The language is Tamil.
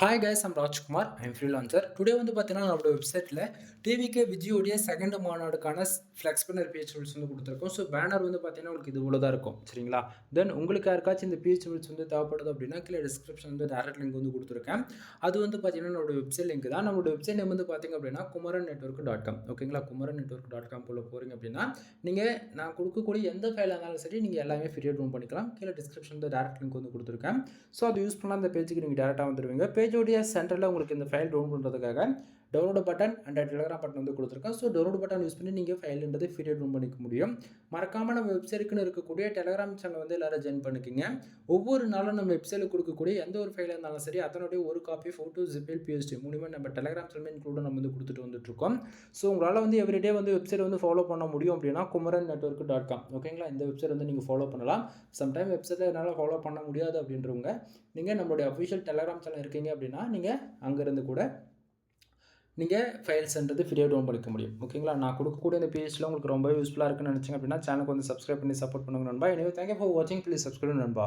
Hi guys, I'm Rajkumar. I'm freelancer. Today வந்து பார்த்தீங்கன்னா, நம்மளோட வெப்சைட்டில் டிவிகே விஜயோடைய செகண்ட் மாநாடுக்கான ஃப்ளெக்ஸ்பனர் பேஜ் ரூல்ஸ் வந்து கொடுத்துருக்கோம். ஸோ பேனர் வந்து பார்த்தீங்கன்னா, உங்களுக்கு இது இவ்வளோ தான் இருக்கும். சரிங்களா? தென் உங்களுக்கு யாருக்காச்சும் இந்த பேஜ் ரூல்ஸ் வந்து தேவைப்படுது அப்படின்னா, கீழே டிஸ்கிரிப்ஷன் வந்து டேரக்ட் லிங்க் வந்து கொடுத்துருக்கேன். அது வந்து பார்த்தீங்கன்னா, நம்மளோட வெப்சைட் லிங்க் தான். நம்மளோட வெப்சைட் நேம் வந்து பார்த்தீங்க அப்படின்னா kumaran.network.com. ஓகேங்களா? kumaran.network.com போல போகிறீங்க அப்படின்னா, நீங்கள் நான் கொடுக்கக்கூடிய எந்த ஃபைலாக இருந்தாலும் சரி, நீங்கள் எல்லாமே ஃப்ரீயாக டவுன் பண்ணிக்கலாம். கீழே டிஸ்கிரிப்ஷன் வந்து டேரக்ட் லிங்க் வந்து கொடுத்துருக்கேன். ஸோ அது யூஸ் பண்ணால் அந்த பேஜுக்கு நீங்கள் டேரெக்டாக வந்துடுவீங்க. பேஜோடைய சென்டரில் உங்களுக்கு இந்த ஃபைல் டவுன் பண்ணுறதுக்காக download button and Telegram button வந்து கொடுத்துருக்கேன். ஸோ டவுன்லோட் பட்டன் யூஸ் பண்ணி நீங்கள் ஃபைல்ன்றது ஃப்ரீயாக டவுன் பண்ணிக்க முடியும். மறக்காமல் நம்ம வெப்சைட்டுக்குன்னு இருக்கக்கூடிய டெலிகிராம் சேனல் வந்து எல்லாரும் ஜாயின் பண்ணிக்கோங்க. ஒவ்வொரு நாளும் நம்ம வெப்சைட்டில் கொடுக்கக்கூடிய எந்த ஒரு ஃபைலாக இருந்தாலும் சரி, அதனுடைய ஒரு காப்பி ஃபோட்டோ ஜிபிஎல் பிஎஸ்டி மூலியமாக நம்ம டெலிகிராம் சேனல் இன்க்ளூட் நம்ம வந்து கொடுத்துட்டு வந்துட்டுருக்கோம். ஸோ உங்களால் வந்து எவ்ரிடே வந்து வெப்சைட் வந்து ஃபாலோ பண்ண முடியும் அப்படின்னா kumaran.network.com. ஓகேங்களா? இந்த வெப்சைட் வந்து நீங்கள் ஃபாலோ பண்ணலாம். சம்டைம் வெப்சைட்டில் என்னால் ஃபாலோ பண்ண முடியாது அப்படின்றவங்க நீங்கள் நம்மளுடைய அஃபிஷியல் டெலிகிராம் சேனல் இருக்கீங்க அப்படின்னா நீங்கள் அங்கேருந்து கூட நீங்கள் ஃபைல்ஸ்ன்றது ஃப்ரீயாக டவுன் பண்ணிக்க முடியும். ஓகேங்களா? நான் கொடுக்கக்கூடிய இந்த பேஜில் உங்களுக்கு ரொம்ப யூஸ்ஃபுல்லாக இருக்குன்னு நினச்சிங்க அப்படின்னா சேனலுக்கு வந்து சப்ஸ்கிரைப் பண்ணி சப்போர்ட் பண்ணுங்க நண்பா. எனவே தேங்க்யூ ஃபார் வாட்சிங். ப்ளீஸ் சப்ஸ்கிரைப் நண்பா.